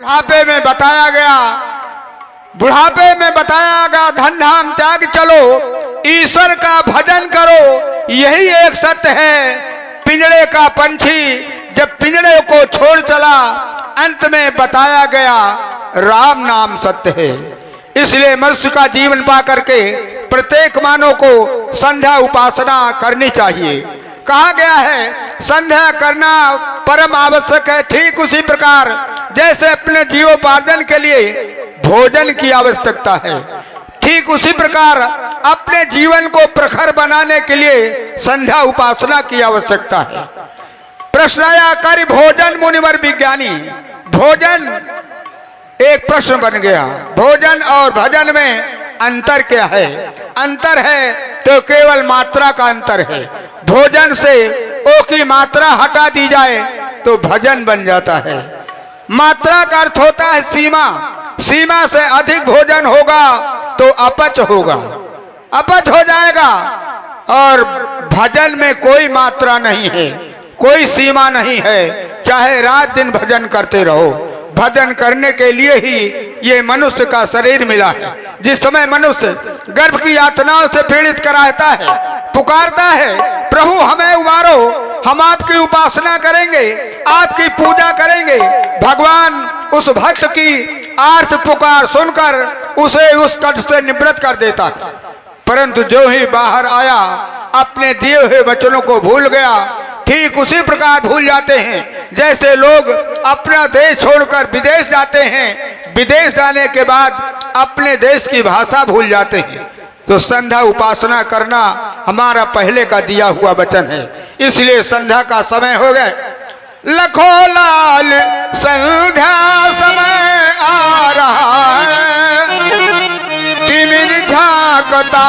बुढ़ापे में बताया गया धन धाम त्याग चलो, ईश्वर का भजन करो, यही एक सत्य है। पिंजड़े का पंछी जब पिंजड़े को छोड़ चला, अंत में बताया गया राम नाम सत्य है। इसलिए मनुष्य का जीवन पा करके प्रत्येक मानव को संध्या उपासना करनी चाहिए। कहा गया है संध्या करना परम आवश्यक है। ठीक उसी प्रकार जैसे अपने जीवोपार्जन के लिए भोजन की आवश्यकता है, ठीक उसी प्रकार अपने जीवन को प्रखर बनाने के लिए संध्या उपासना की आवश्यकता है। प्रश्न आया कर भोजन मुनिवर विज्ञानी। भोजन एक प्रश्न बन गया, भोजन और भजन में अंतर क्या है? अंतर है तो केवल मात्रा का अंतर है। भोजन से ओ की मात्रा हटा दी जाए तो भजन बन जाता है। मात्रा का अर्थ होता है सीमा, सीमा से अधिक भोजन होगा तो अपच होगा, अपच हो जाएगा। और भजन में कोई मात्रा नहीं है, कोई सीमा नहीं है, चाहे रात दिन भजन करते रहो। भजन करने के लिए ही ये मनुष्य का शरीर मिला है। जिस समय मनुष्य गर्भ की यातनाओं से पीड़ित कराता है, पुकारता है प्रभु हमें उबारो, हम आपकी उपासना करेंगे, आपकी पूजा करेंगे, भगवान उस भक्त की आर्त पुकार सुनकर उसे उस कष्ट से निवृत्त कर देता है। परंतु जो ही बाहर आया अपने दिए हुए वचनों को भूल गया। ठीक उसी प्रकार भूल जाते हैं जैसे लोग अपना देश छोड़कर विदेश जाते हैं, विदेश जाने के बाद अपने देश की भाषा भूल जाते हैं। तो संध्या उपासना करना हमारा पहले का दिया हुआ वचन है। इसलिए संध्या का समय हो गया। लखो लाल संध्या समय आ रहा है, तिमिर झांकता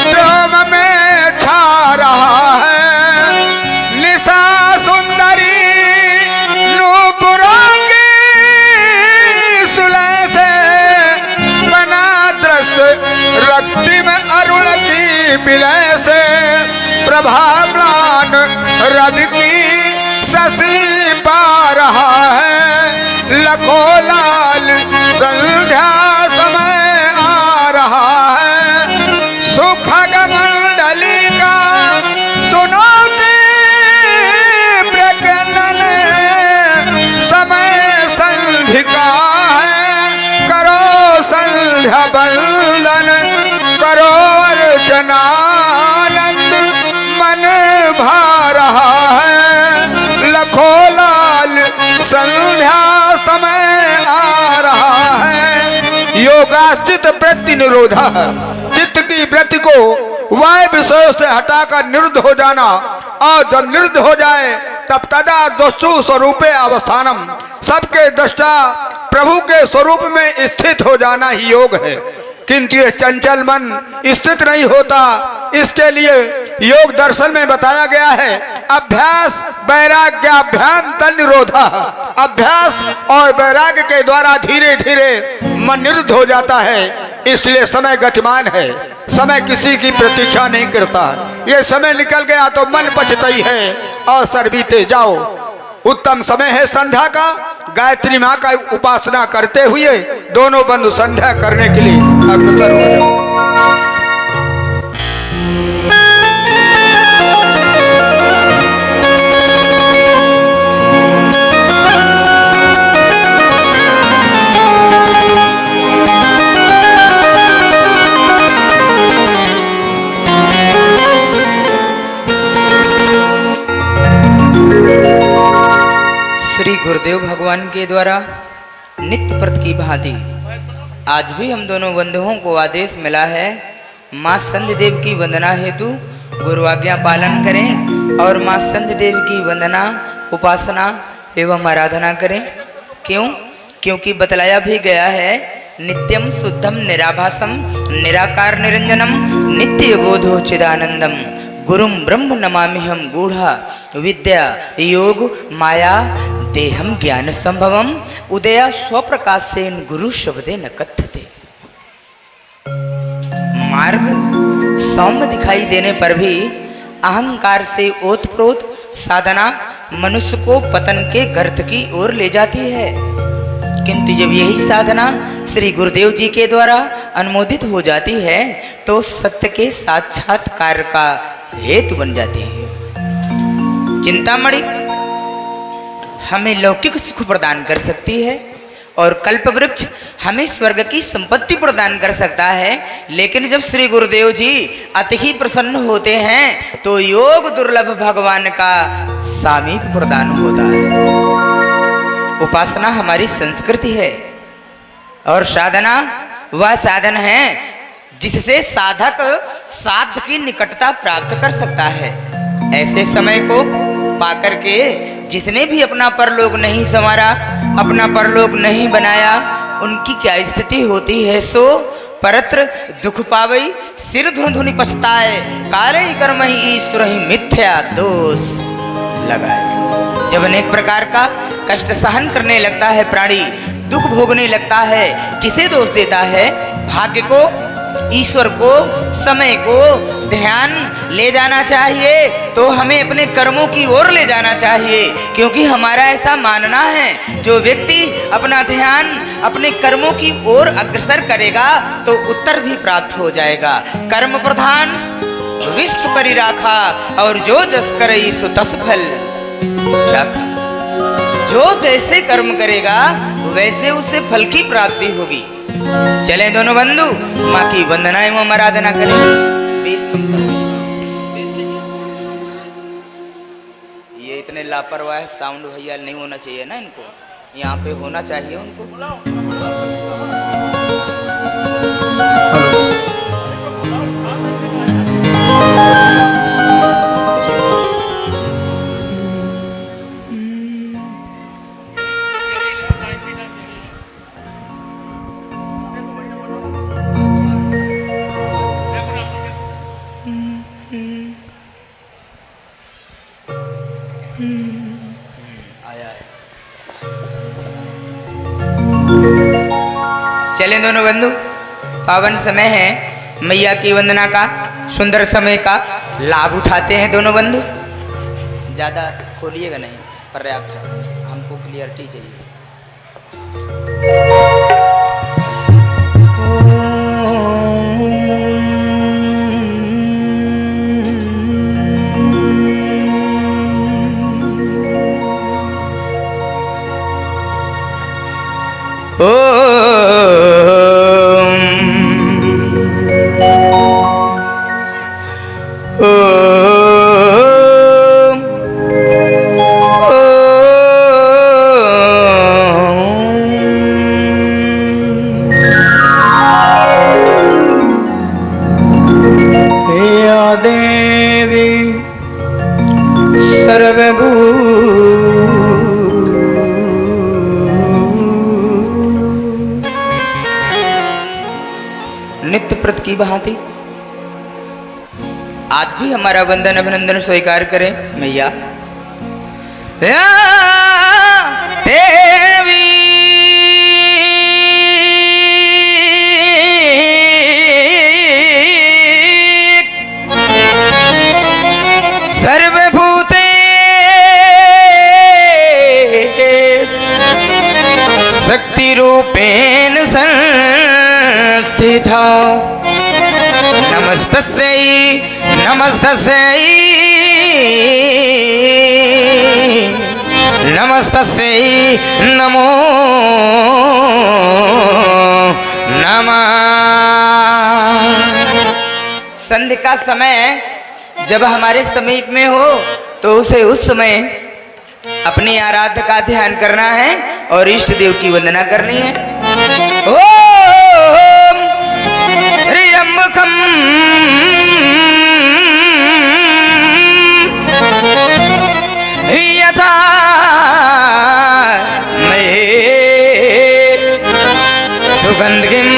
डोम में छा रहा है। निशा सुंदरी नूपुरों की सुलह से बना दृश्य, रक्तिम अरुण की विलय से प्रभाम्लान रद की शशि पा रहा है। लखो लाल संध्या समय आ रहा है। सुखग मंडली का सुनो प्रकंदन, समय संधिका है, करो संध्या बंदन, करो अर्चनानंद मन भा रहा है। लखो लाल संध्या समय आ रहा है। योगास्थित वृत्ति निरोधा, चित्त की वृत्ति को वाय विषयों से हटाकर निरुद्ध हो जाना, और जब निरुद्ध हो जाए तब तदा दोषु स्वरूपे अवस्थानम, सबके दृष्टा प्रभु के स्वरूप में स्थित हो जाना ही योग है। किंतु ये चंचल मन स्थित नहीं होता। इसके लिए योग दर्शन में बताया गया है अभ्यास वैराग्याभ्याम तन निरोधा। अभ्यास और वैराग्य के द्वारा धीरे धीरे मन निरुद्ध हो जाता है। इसलिए समय गतिमान है, समय किसी की प्रतीक्षा नहीं करता। ये समय निकल गया तो मन पछता ही है, अवसर बीते जाओ। उत्तम समय है संध्या का। गायत्री माँ का उपासना करते हुए दोनों बंधु संध्या करने के लिए अग्रसर हो जाओ। श्री गुरुदेव भगवान के द्वारा नित्य प्रत की भांति आज भी हम दोनों बंधुओं को आदेश मिला है माँ संध्या देव की वंदना हेतु गुरु आज्ञा पालन करें और माँ संध्या देव की वंदना उपासना एवं आराधना करें। क्यों? क्योंकि बतलाया भी गया है नित्यम शुद्धम निराभासम निराकार निरंजनम नित्य बोधो चिदानंदम गुरुम ब्रह्म नमामिहम गूढ़ा विद्या योग माया देहम ज्ञान संभवम उदया स्वप्रकाशेन गुरु शब्दे न कथ्यते। मार्ग सौम्य दिखाई देने पर भी अहंकार से ओतप्रोत साधना मनुष्य को पतन के गर्त की ओर ले जाती है। किंतु जब यही साधना श्री गुरुदेव जी के द्वारा अनुमोदित हो जाती है तो सत्य के साक्षात्कार का हेतु बन जाती है। चिंतामणि हमें लौकिक सुख प्रदान कर सकती है और कल्प वृक्ष हमें स्वर्ग की संपत्ति प्रदान कर सकता है, लेकिन जब श्री गुरुदेव जी अति ही प्रसन्न होते हैं तो योग दुर्लभ भगवान का सामीप्य प्रदान होता है। उपासना हमारी संस्कृति है और साधना वह साधन है जिससे साधक साध्य की निकटता प्राप्त कर सकता है। ऐसे समय को पाकर के जिसने भी अपना परलोक नहीं संवारा, अपना परलोक नहीं बनाया, उनकी क्या स्थिति होती है सो परत्र दुख पावई, सिर धुन धुनि पछताए, कार्य कर्म ही ईश्वर ही मिथ्या दोष लगाए। जब अनेक प्रकार का कष्ट सहन करने लगता है प्राणी, दुख भोगने लगता है, किसे दोष देता है? भाग्य को, ईश्वर को, समय को ध्यान ले जाना चाहिए तो हमें अपने कर्मों की ओर ले जाना चाहिए, क्योंकि हमारा ऐसा मानना है जो व्यक्ति अपना ध्यान अपने कर्मों की ओर अग्रसर करेगा तो उत्तर भी प्राप्त हो जाएगा। कर्म प्रधान विश्व करी राखा और जो जस करे सो तस फल चाखा। जो जैसे कर्म करेगा वैसे उसे फल की प्राप्ति होगी। चले दोनों बंधु माँ की वंदनाएं एवं आराधना करें। बेस कम करो इसका। ये इतने लापरवाह साउंड भैया नहीं होना चाहिए ना, इनको यहाँ पे होना चाहिए उनको। चलें दोनों बंधु, पावन समय है मैया की वंदना का, सुंदर समय का लाभ उठाते हैं दोनों बंधु। ज़्यादा खोलिएगा नहीं, पर्याप्त है, हमको क्लियरिटी चाहिए। नित्य प्रत की भांति आज भी हमारा वंदन अभिनंदन स्वीकार करें मैया। देवी सर्वभूते शक्ति रूपेण संस्थिता नमस्तस्यै नमस्तस्यै नमस्तस्यै नमो नमः। संध्या का समय जब हमारे समीप में हो तो उसे उस समय अपनी आराध्य का ध्यान करना है और इष्ट देव की वंदना करनी है। ओम त्र्यंबकम सुगंधिम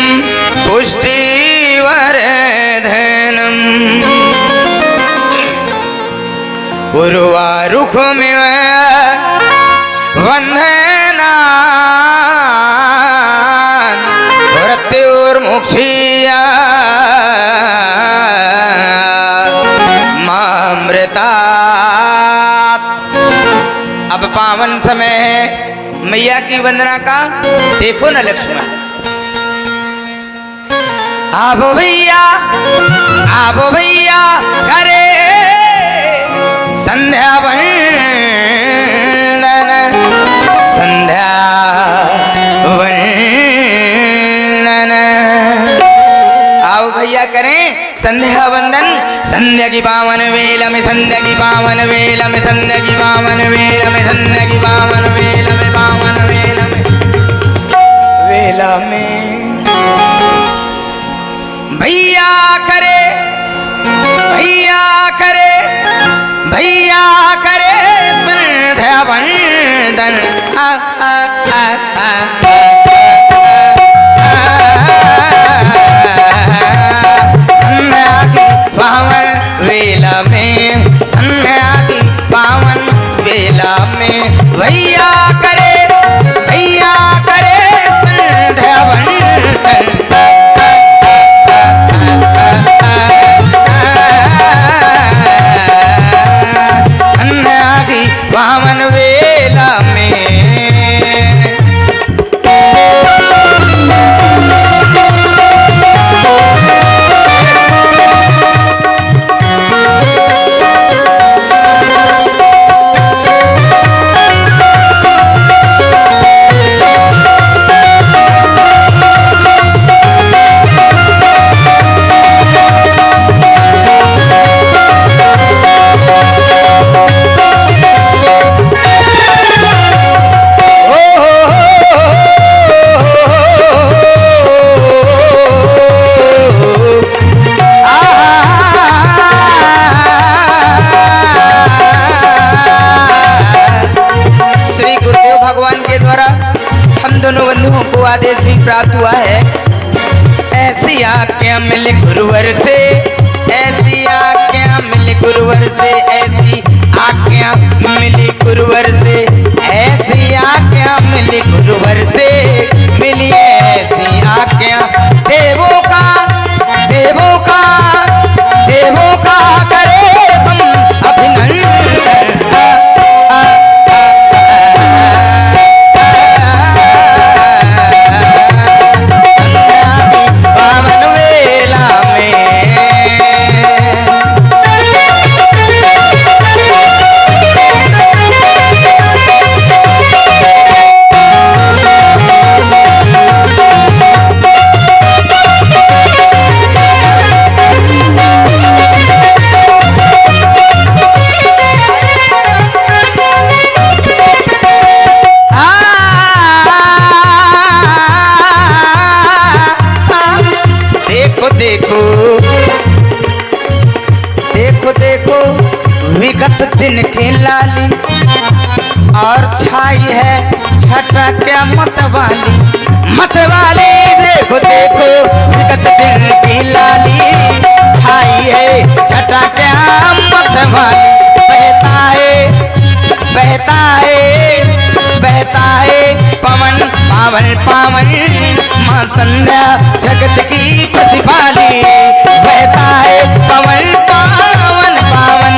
पुष्टिवर्धनम उर्वारुकमिव वंदनान् मृत्युर्मुक्षीया मामृतात्। अब पावन समय है, मैया की की वंदना का देखो न लक्ष्मण। आवो भैया करे संध्या वंदन, संध्या वंदन। आओ भैया करें संध्या वंदन। संध्या की पावन वेला में, संध्या की पावन वेला में, संध्या की पावन वेला में, संध्या की पावन वेला में, पावन वेला में, वेला में भैया करे, भैया करे, भैया करे संध्या वंदन। संध्या की पावन वेला में, संध्या की पावन वेला में भैया करे, भैया करे संध्या वंदन। संध्या की पावन वेला में दोनों बंधुओं को आदेश भी प्राप्त हुआ है। ऐसी आज्ञा मिले गुरुवर से, ऐसी आज्ञा मिले गुरुवर से, ऐसी आज्ञा मिली गुरुवर से, ऐसी आज्ञा मिली गुरुवर से, मिली ऐसी आज्ञा देवों का, देवों का, देवों का करे हम अभिनंदन। देखो देखो देखो विगत दिन की लाली और छाई है छटा क्या मतवाली, मतवाली। देखो देखो विगत दिन की लाली छाई है छटा क्या मतवाली। बहता है, बहता है, बहता है पवन पावन पावन, माँ संध्या जगत की प्रतिपाली। बहता है पवन पावन पावन,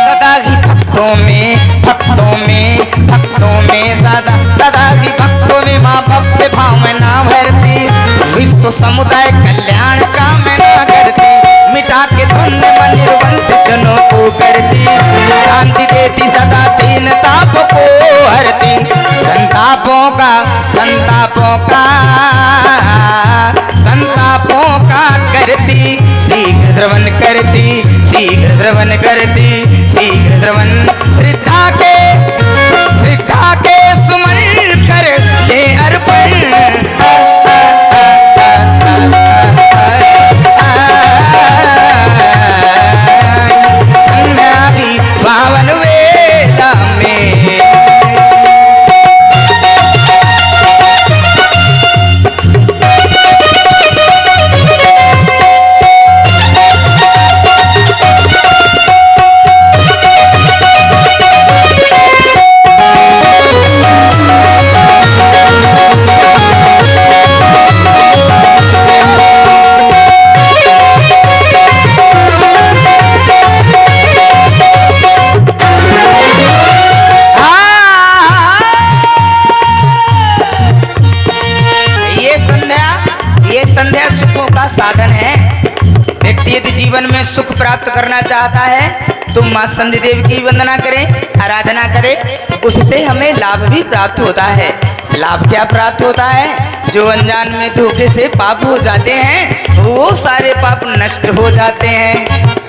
सदा ही भक्तों में, भक्तों में, भक्तों में सदा, सदा ही भक्तों में माँ भक्त भाव में ना भरती। विश्व समुदाय कल्याण का मैं ना करती, मिटा के धुंध में निर्बंध जनों को करती। शांति देती सदा दीन ताप को हरती, संतापों का, संतापों का, संतापों का करती शीघ्र श्रवण करती, शीघ्र श्रवण करती, शीघ्र श्रवण। श्रद्धा के सुमन कर ले अर्पण। संध्या की पावन वेला में करना चाहता है तो माँ संधि देव की वंदना करें, आराधना करें, उससे हमें लाभ भी प्राप्त होता है। लाभ क्या प्राप्त होता है? जो अनजान में धोखे से पाप हो जाते हैं वो सारे पाप नष्ट हो जाते हैं।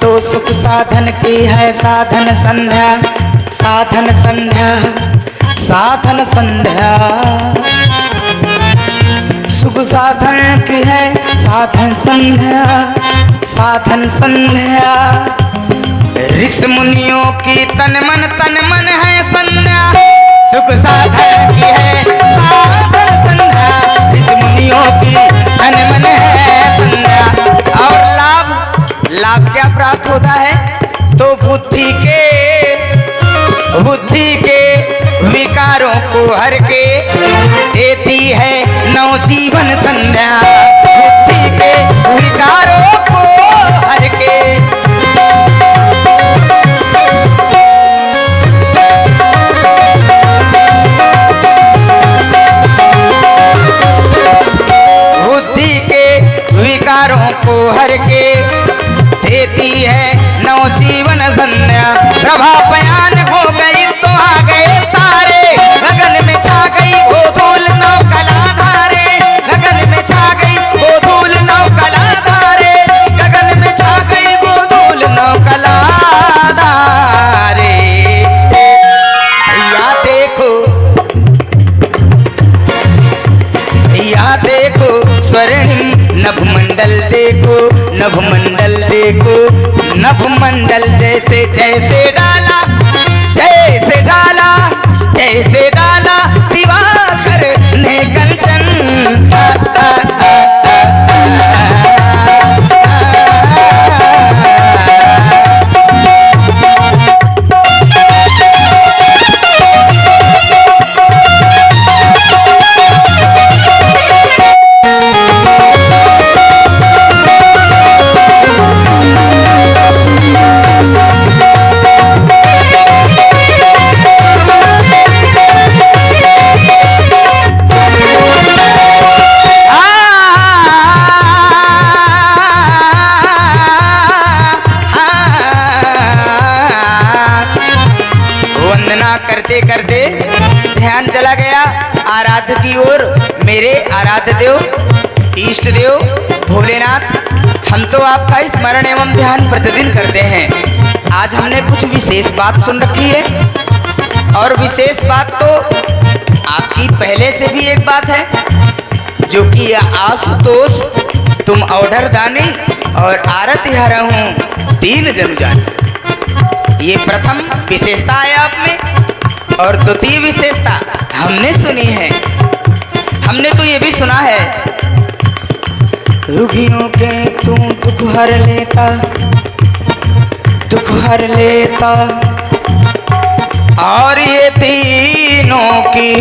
तो सुख साधन की है साधन संध्या, साधन संध्या, साधन संध्या। सुख साधन की है साधन संध्या, साधन संध्या। ऋषि मुनियों की तन मन है संध्या, सुख साधन की है साधन संध्या। ऋषि मुनियों की तन मन है संध्या। और लाभ क्या प्राप्त होता है? तो बुद्धि के विकारों को हर के देती है नवजीवन संध्या। बुद्धि के विकारों को हर के विकारों को हर के देती है नवजीवन संध्या। प्रभा बयान हो गई तो आ गए तारे, गगन में छा गई वो धूल नव कला धारे। गगन में छा गई वो धूल नव कला धारे, गगन में छा गई वो धूल नव कला धारे। भैया देखो, भैया देखो स्वर्णिम नभमंडल देखो, नभमंडल देखो, नभमंडल जैसे जैसे डाला, जैसे डाला, जैसे डाला दिवाकर ने कंचन। करते करते ध्यान चला गया आराध्य की ओर। मेरे आराध्य देव, इष्ट देव भोलेनाथ, हम तो आपका स्मरण एवं ध्यान प्रतिदिन करते हैं। आज हमने कुछ विशेष बात सुन रखी है, और विशेष बात तो आपकी पहले से भी एक बात है, जो कि आशुतोष तुम ऑर्डर दानी और आरती हरा हूँ दीन जन जानी। ये प्रथम विशेषता है आप में। और द्वितीय विशेषता हमने सुनी है, हमने तो ये भी सुना है, रुखियों के तू दुख हर लेता, दुख हर लेता। और ये तीनों की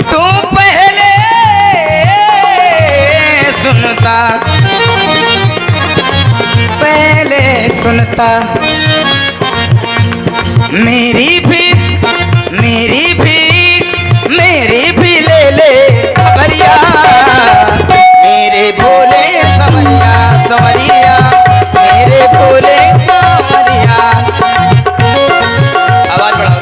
तू पहले सुनता, पहले सुनता। मेरी भी ले ले खबरिया, मेरे भोले समरिया समरिया, मेरे भोले समरिया। आवाज बढ़ाओ।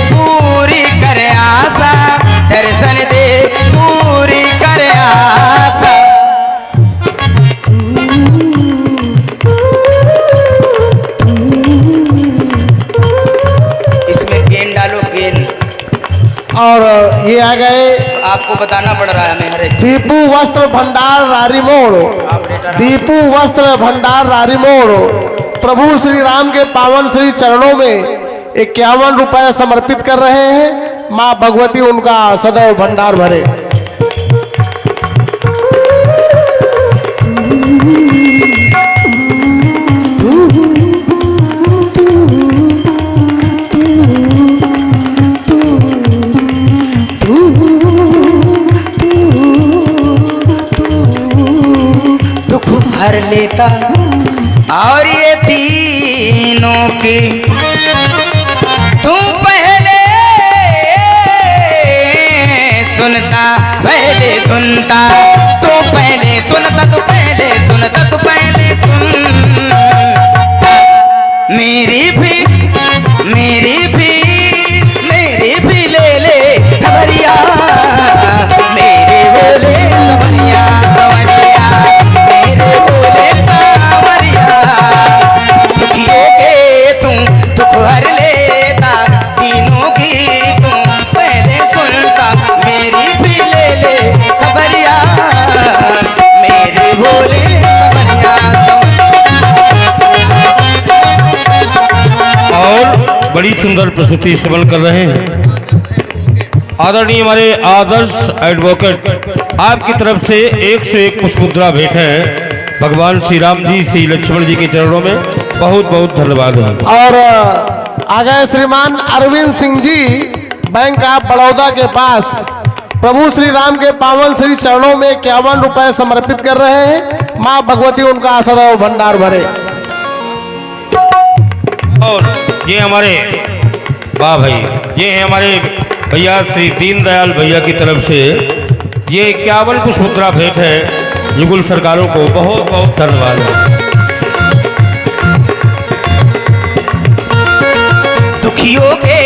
पूरी कर आशा, दर्शन दे पूरी कर आशा। इसमें गेन डालो, गेन। और ये आ गए आपको बताना पड़ रहा है हमें हर एक। दीपू वस्त्र भंडार रारी मोड़, दीपू वस्त्र भंडार रारी मोड़ प्रभु श्री राम के पावन श्री चरणों में 51 रुपए समर्पित कर रहे हैं। माँ भगवती उनका सदैव भंडार भरे। दुख भर लेता और ये तीनों की तू पहले सुनता, पहले सुनता, तू पहले सुनता, तू पहले सुनता, तू पहले सुन। मेरी भी ले ले खबरिया, मेरे बोले सवरिया, सवरिया, मेरे बोले सावरिया। दुखियों के तू दुख हर लेता, तीनों की तू पहले सुनता। मेरी भी ले ले खबरिया, मेरे बोले सवरिया, और बड़ी सुंदर प्रस्तुति सबल कर रहे हैं आदरणीय हमारे आदर्श एडवोकेट। आपकी तरफ से 101 पुष्पमुद्रा भेंट है भगवान श्री राम जी, श्री लक्ष्मण जी के चरणों में। बहुत बहुत धन्यवाद। और आ गए श्रीमान अरविंद सिंह जी, बैंक ऑफ बड़ौदा के पास प्रभु श्री राम के पावन श्री चरणों में 51 रुपए समर्पित कर रहे हैं। माँ भगवती उनका सदैव भंडार भरे। और ये हमारे वाह भाई, ये है हमारे भैया श्री दीनदयाल भैया की तरफ से ये 51 पुष्पमुद्रा भेंट है। युगल सरकारों को बहुत बहुत धन्यवाद है। दुखियों के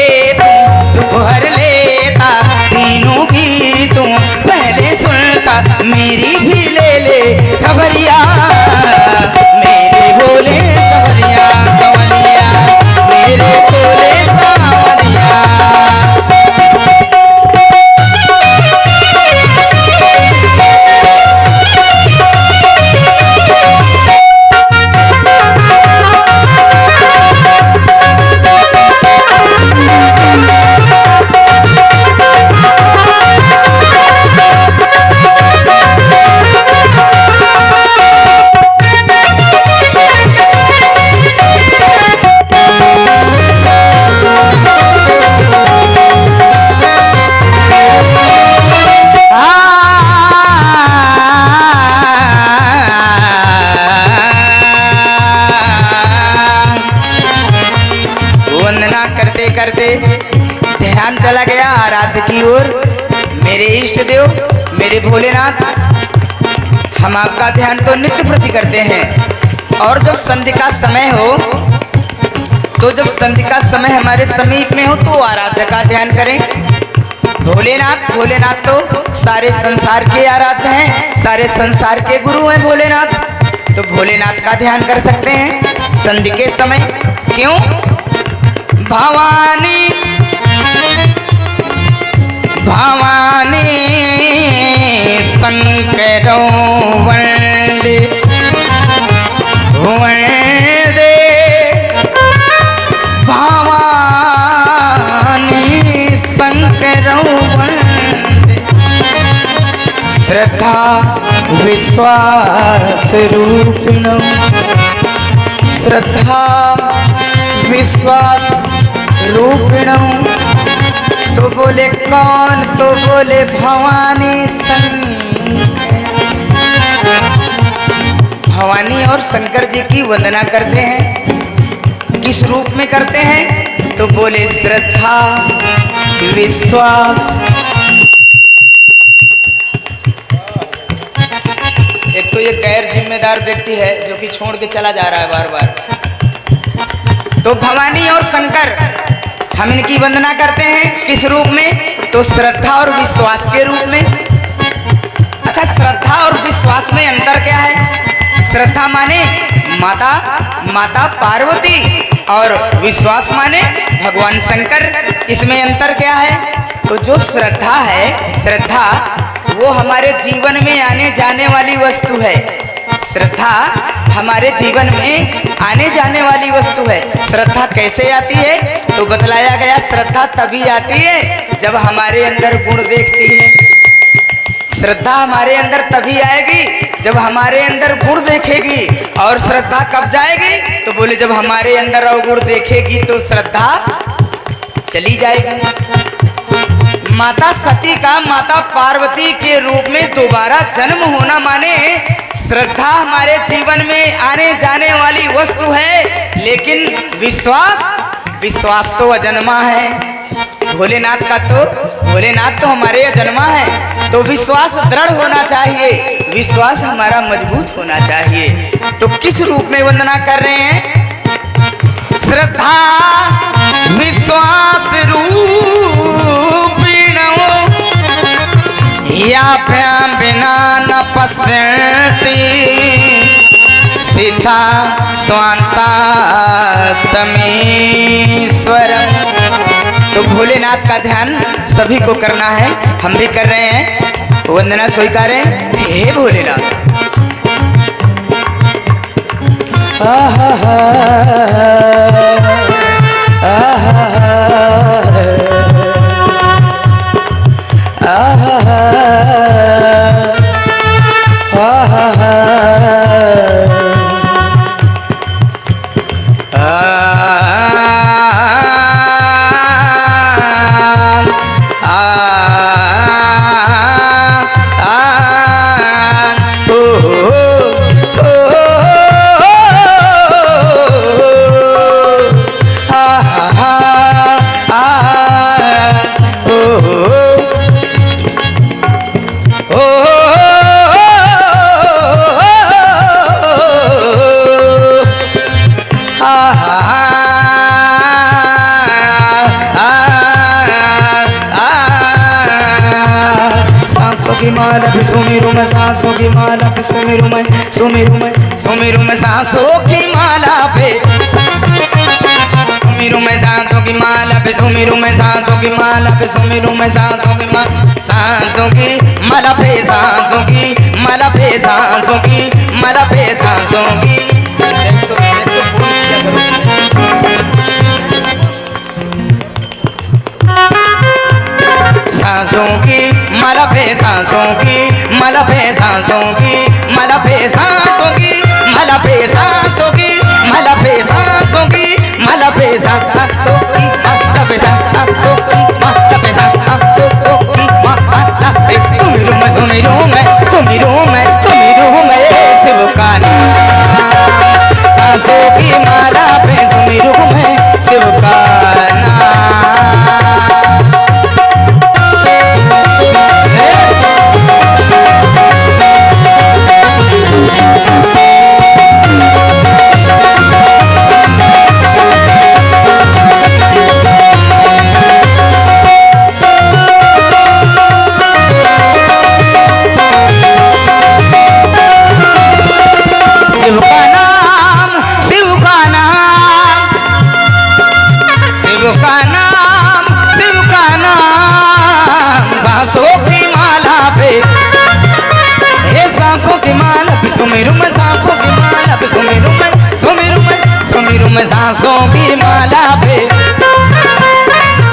दुख हर लेता, तीनों की तू पहले सुनता। मेरी भी ले ले खबरिया, मेरे बोले सवरिया, सवरिया, मेरे बोले सावरिया। वंदना करते करते ध्यान चला गया आराध्य की ओर। मेरे इष्ट देव, मेरे भोलेनाथ, हम आपका ध्यान तो नित्य प्रति करते हैं। और जब संध्या का समय हो, तो जब संध्या का समय हमारे समीप में हो, तो आराध्य का ध्यान करें। भोलेनाथ, भोलेनाथ तो सारे संसार के आराध्य हैं, सारे संसार के गुरु हैं भोलेनाथ। तो भोलेनाथ का ध्यान कर सकते हैं संध्या के समय। क्यों? भवानी भवानी शंकरों वंदे वंदे, भवानी शंकरों वंदे। श्रद्धा विश्वास रूपिणो, श्रद्धा विश्वास रूपिणो। तो बोले कौन? तो बोले भवानी शंकर। भवानी और शंकर जी की वंदना करते हैं। किस रूप में करते हैं? तो बोले श्रद्धा विश्वास। एक तो ये गैर जिम्मेदार व्यक्ति है जो कि छोड़ के चला जा रहा है बार बार। तो भवानी और शंकर हम इनकी वंदना करते हैं किस रूप में? तो श्रद्धा और विश्वास के रूप में। अच्छा, श्रद्धा और विश्वास में अंतर क्या है? श्रद्धा माने माता पार्वती और विश्वास माने भगवान शंकर। इसमें अंतर क्या है? तो जो श्रद्धा है, श्रद्धा वो हमारे जीवन में आने जाने वाली वस्तु है। श्रद्धा हमारे जीवन में आने जाने वाली वस्तु है। श्रद्धा कैसे आती है? तो बतलाया गया, श्रद्धा तभी आती है जब हमारे अंदर गुण देखती है। श्रद्धा हमारे अंदर तभी आएगी जब हमारे अंदर गुण देखेगी। और श्रद्धा कब जाएगी? तो बोले जब हमारे अंदर अवगुण देखेगी तो श्रद्धा चली जाएगी। माता सती का माता पार्वती के रूप में दोबारा जन्म होना माने श्रद्धा हमारे जीवन में आने जाने वाली वस्तु है। लेकिन विश्वास तो अजन्मा है। भोलेनाथ तो हमारे अजन्मा है। तो विश्वास दृढ़ होना चाहिए, विश्वास हमारा मजबूत होना चाहिए। तो किस रूप में वंदना कर रहे हैं? श्रद्धा विश्वास रूपिणो याभ्यां बिना न पश्यन्ति सीता स्वान्तास्तमीश्वरम्। तो भोलेनाथ का ध्यान सभी को करना है, हम भी कर रहे हैं। वंदना स्वीकार है। हे भोलेनाथ। माला पे सुमिरू में सांसों की माला पे सुमिरू में सांसों की माला पे सुमिरू में सांसों की माला पे सुमिरू में सांसों की माला पे सुमिरू में सांसों की सांसों की माला पे सांसों की माला पे सांसों की माला पे सांसों की सांसों की माला पे सांसों की माला पे सांसों की माला पे सांसों की माला पे सांसों की माला पे सांसों की माला पे सांसों की माला पे सांसों की माला पे सांसों की माला पे सुमिरू में सुमिरू में सुमिरू में सुमिरू में शिव का नाम। सांसों की माला पे सुमिरू में शिव का नाम। सुमिरू में सांसों की माला पे सुमिरू में सांसों की माला पे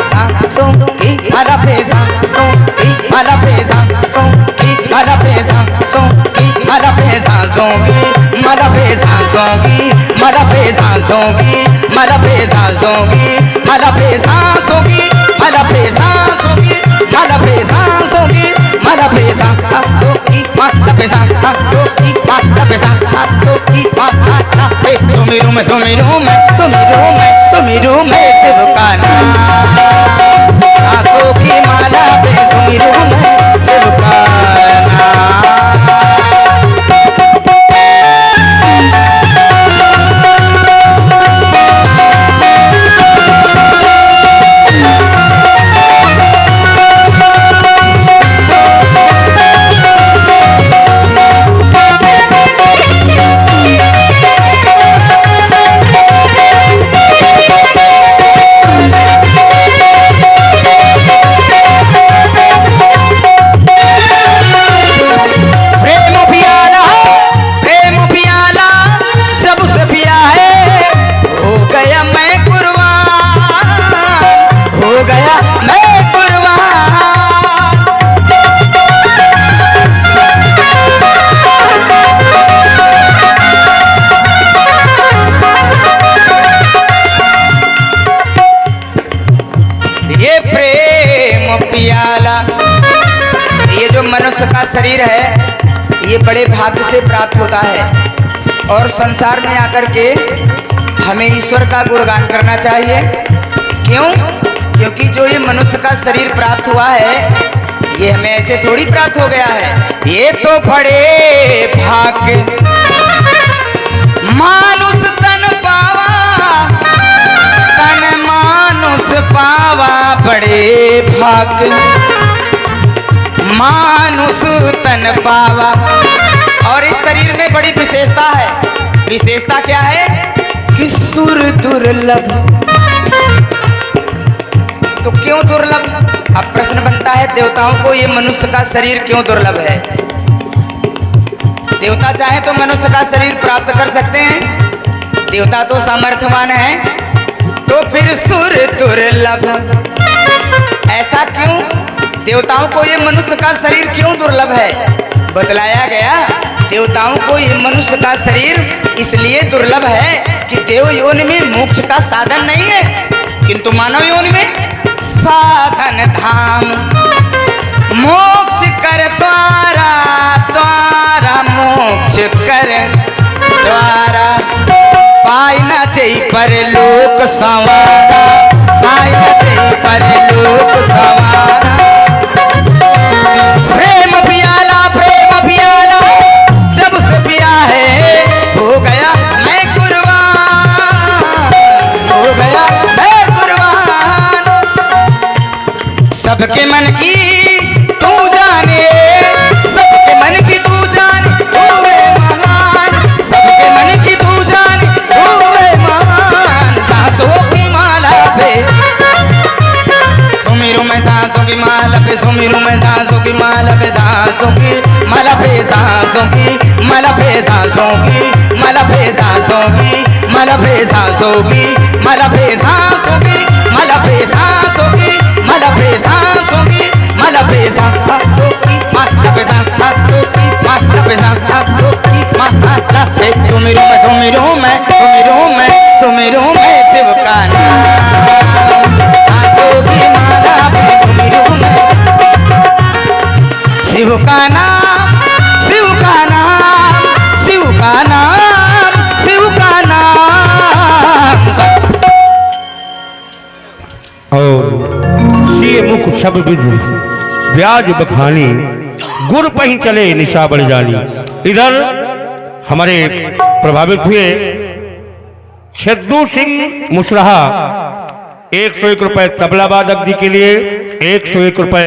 सांसों की माला पे सांसों की माला पे सांसों की माला पे सांसों की माला पे सांसों की माला पे सांसों की माला पे सांसों की माला पे सांसों की माला पे सांसों की माला पे सांसों की माला पे सांसों की माला पे सांसों की माला पे सांसों की माला पे सांसों की माला पे सुमिरू में सुमिरू में सुमिरू में सुमिरू में शिव का नाम। सांसों की माला पे सुमिरू में शिव का नाम। प्रेम पियाला। ये जो मनुष्य का शरीर है ये बड़े भाग्य से प्राप्त होता है और संसार में आकर के हमें ईश्वर का गुणगान करना चाहिए। क्यों? क्योंकि जो ये मनुष्य का शरीर प्राप्त हुआ है ये हमें ऐसे थोड़ी प्राप्त हो गया है। ये तो बड़े भाग्य मानुष तन पावा, तन मानुष पावा, बड़े भाग्य मानुष तन पावा। और इस शरीर में बड़ी विशेषता है। विशेषता क्या है? कि सुर दुर्लभ। तो क्यों दुर्लभ? अब प्रश्न बनता है देवताओं को ये मनुष्य का शरीर क्यों दुर्लभ है? देवता चाहे तो मनुष्य का शरीर प्राप्त कर सकते हैं, देवता तो सामर्थ्यवान है, तो फिर सुर दुर्लभ। ऐसा क्यों? देवताओं को ये मनुष्य का शरीर क्यों दुर्लभ है? बतलाया गया देवताओं को ये मनुष्य का शरीर इसलिए दुर्लभ है कि देव योनि में मोक्ष का साधन नहीं है, किंतु मानव योनि में साधन धाम। मोक्ष कर द्वारा, द्वारा मोक्ष कर द्वारा, पाई न चई पर लोक संवारा, पाई न चई पर लोक संवारा। प्रेम पियाला, प्रेम पियाला, जब से पिया है हो गया मैं कुर्बान, हो गया मैं कुर्बान। सबके मन की तू जाने, सबके मन की तू जाने, तू है महान। सबके मन की तू जाने, तू है महान। सांसों की माला पे सुमिरू मैं सांसों की माला पे, सुमिरू मैं सांसों की माला पे, सांसों की माला पे, सांसों की माला पे, सांसों की माला पे, सांसों की माला पे, सांसों की माला पे, सांसों की माला पे, सांसों की माला पे, सांसों की माला पे, सांसों की माला पे, सांसों की माला पे, सांसों की माला पे। सुमिरू मैं, सुमिरू मैं, सुमिरू मैं, सुमिरू मैं शिव का नाम, सांसों की माला पे सुमिरू मैं शिव का नाम, शिव का नाम, शिव का नाम, शिव का नाम। और सी मुख छब विधु ब्याज बखानी, गुर पही चले निशा बढ़ जानी। इधर हमारे प्रभावित हुए छद्दू सिंह मुसरहा 101 रुपए तबला वादक जी के लिए, 101 रुपए